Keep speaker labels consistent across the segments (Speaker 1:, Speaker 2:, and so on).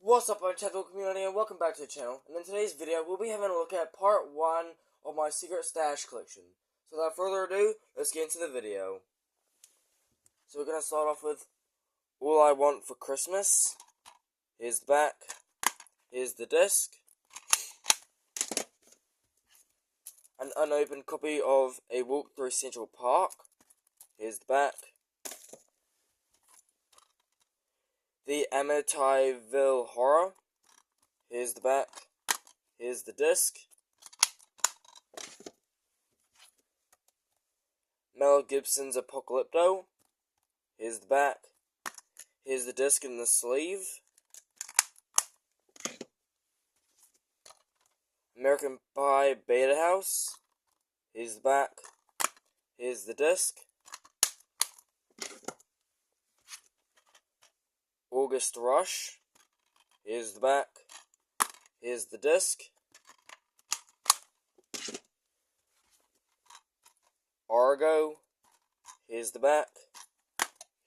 Speaker 1: What's up, Untitled community, and welcome back to the channel. And in today's video, we'll be having a look at part 1 of my secret stash collection. So without further ado, let's get into the video. So we're going to start off with All I Want for Christmas. Here's the back. Here's the disc. An unopened copy of A Walk Through Central Park. Here's the back. The Amityville Horror. Here's the back. Here's the disc. Mel Gibson's Apocalypto. Here's the back. Here's the disc and the sleeve. American Pie Beta House. Here's the back. Here's the disc. August Rush. Here's the back. Here's the disc. Argo. Here's the back.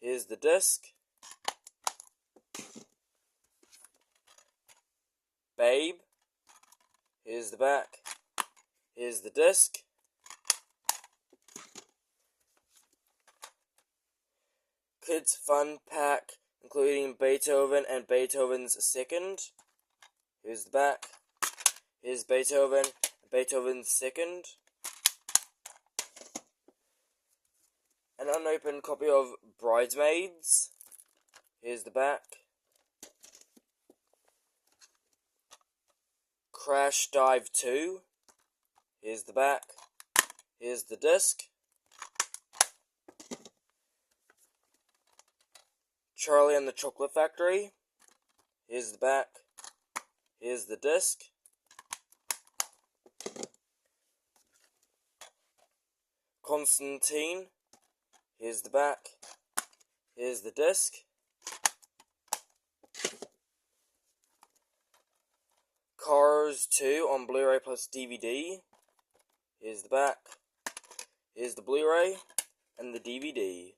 Speaker 1: Here's the disc. Babe. Here's the back. Here's the disc. Kids Fun Pack, including Beethoven and Beethoven's Second. Here's the back. Here's Beethoven and Beethoven's Second. An unopened copy of Bridesmaids. Here's the back. Crash Dive 2. Here's the back. Here's the disc. Charlie and the Chocolate Factory. Here's the back. Here's the disc. Constantine. Here's the back. Here's the disc. Cars 2 on Blu-ray plus DVD. Here's the back. Here's the Blu-ray and the DVD.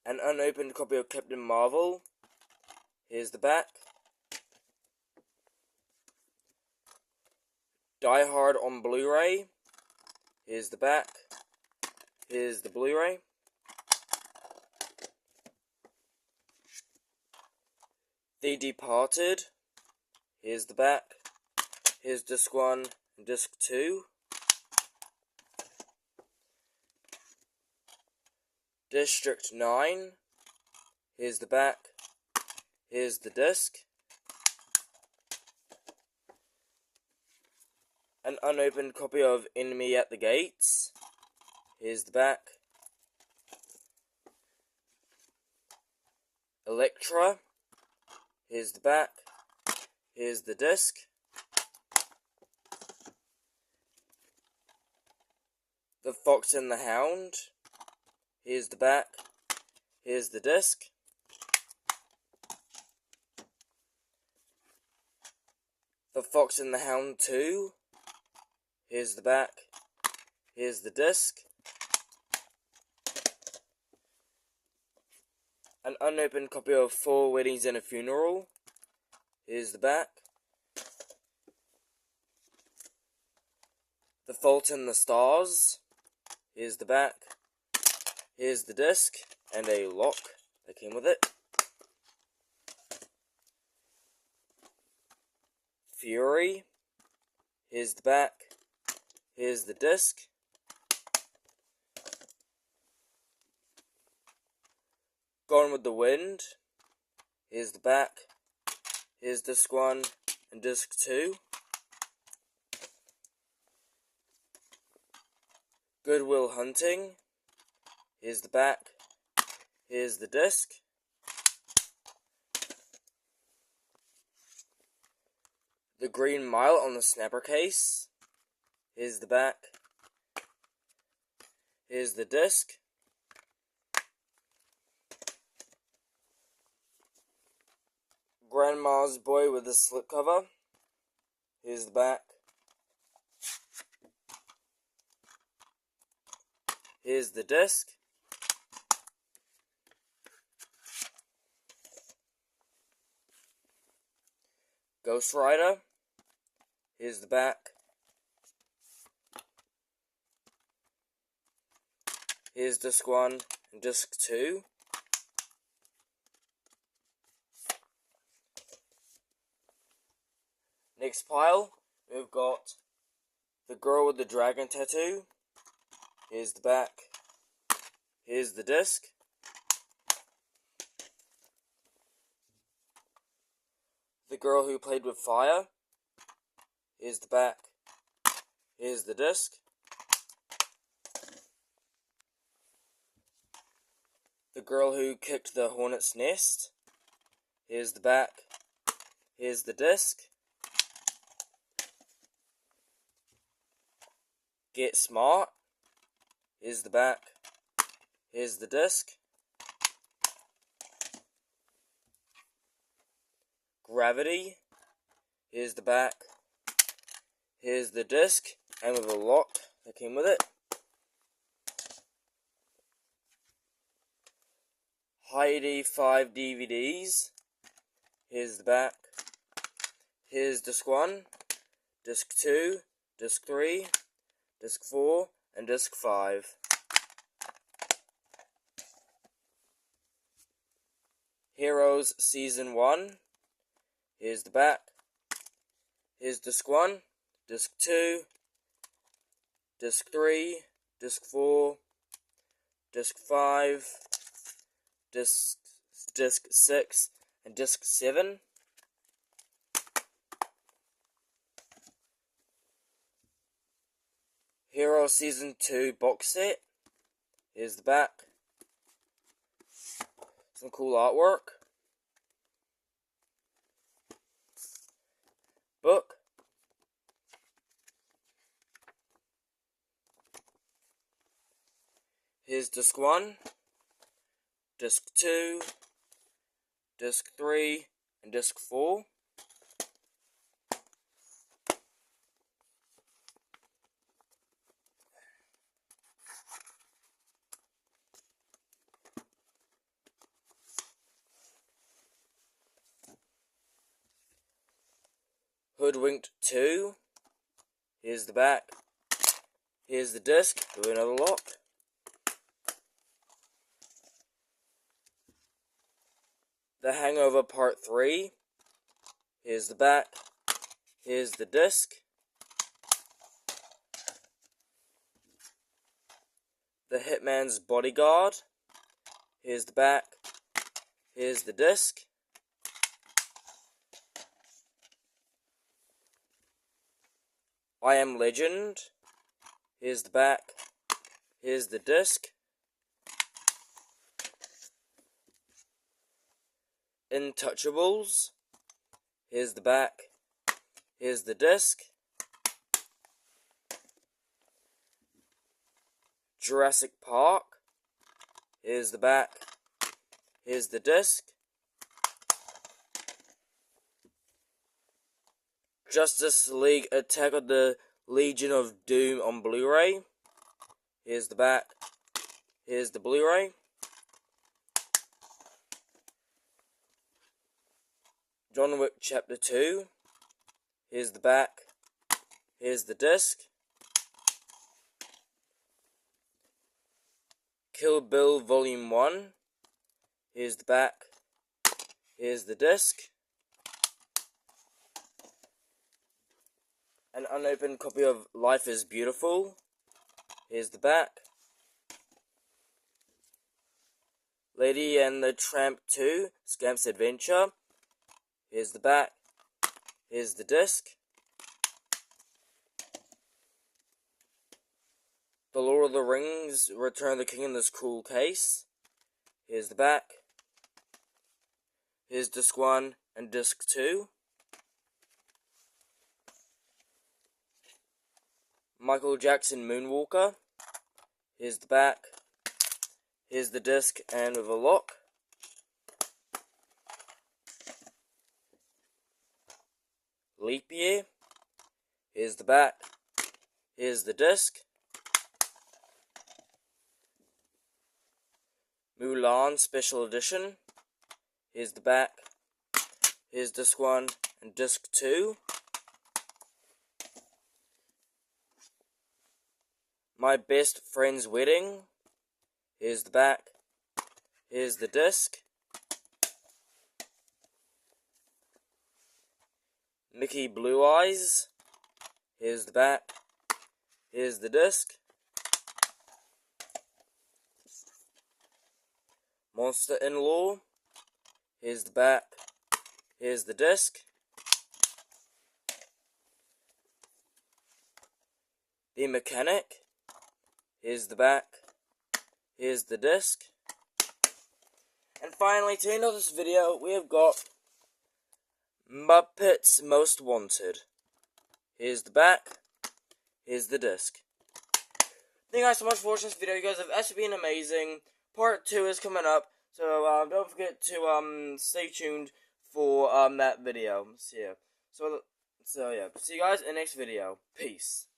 Speaker 1: An unopened copy of Captain Marvel. Here's the back. Die Hard on Blu-ray. Here's the back. Here's the Blu-ray. The Departed. Here's the back. Here's disc 1 and disc 2. District 9. Here's the back. Here's the disc. An unopened copy of Enemy at the Gates. Here's the back. Elektra. Here's the back. Here's the disc. The Fox and the Hound. Here's the back. Here's the disc. The Fox and the Hound 2. Here's the back. Here's the disc. An unopened copy of 4 Weddings and a Funeral. Here's the back. The Fault in the Stars. Here's the back. Here's the disc and a lock that came with it. Fury. Here's the back. Here's the disc. Gone with the Wind. Here's the back. Here's disc 1 and disc 2. Good Will Hunting. Here's the back. Here's the disc. The Green Mile on the Snapper case. Here's the back. Here's the disc. Grandma's Boy with the slipcover. Here's the back. Here's the disc. Ghost Rider. Here's the back. Here's disc 1 and disc 2. Next pile, we've got The Girl with the Dragon Tattoo. Here's the back. Here's the disc. The Girl Who Played with Fire. Here's the back. Here's the disc. The Girl Who Kicked the Hornet's Nest. Here's the back. Here's the disc. Get Smart. Here's the back. Here's the disc. Gravity. Here's the back. Here's the disc, and with a lock that came with it. Heidi 5 DVDs. Here's the back. Here's disc 1, disc 2, disc 3, disc 4, and disc 5. Heroes Season 1. Here's the back. Here's disc 1, disc 2, disc 3, disc 4, disc 5, disc 6, and disc 7. Hero Season 2 box set. Here's the back. Some cool artwork. Book. Here's disc 1, disc 2, disc 3, and disc 4. Hoodwinked 2. Here's the back. Here's the disc with another lock. The Hangover Part 3. Here's the back. Here's the disc. The Hitman's Bodyguard. Here's the back. Here's the disc. I Am Legend. Here's the back. Here's the disc. Intouchables. Here's the back. Here's the disc. Jurassic Park. Here's the back. Here's the disc. Justice League Attack of the Legion of Doom on Blu-ray. Here's the back. Here's the Blu-ray. John Wick Chapter 2. Here's the back. Here's the disc. Kill Bill Volume 1. Here's the back. Here's the disc. An unopened copy of Life is Beautiful. Here's the back. Lady and the Tramp 2, Scamp's Adventure. Here's the back. Here's the disc. The Lord of the Rings, Return of the King in this cool case. Here's the back. Here's disc 1 and disc 2. Michael Jackson Moonwalker. Here's the back. Here's the disc and with a lock. Leap Year. Here's the back. Here's the disc. Mulan Special Edition. Here's the back. Here's disc 1 And disc 2. My Best Friend's Wedding. Here's the back. Here's the disc. Mickey Blue Eyes. Here's the back. Here's the disc. Monster-in-Law. Here's the back. Here's the disc. The Mechanic. Here's the back. Here's the disc. And finally, to end off this video, we have got Muppets Most Wanted. Here's the back. Here's the disc. Thank you guys so much for watching this video. You guys have actually been amazing. Part 2 is coming up, so don't forget to stay tuned for that video. So yeah, see you guys in the next video. Peace.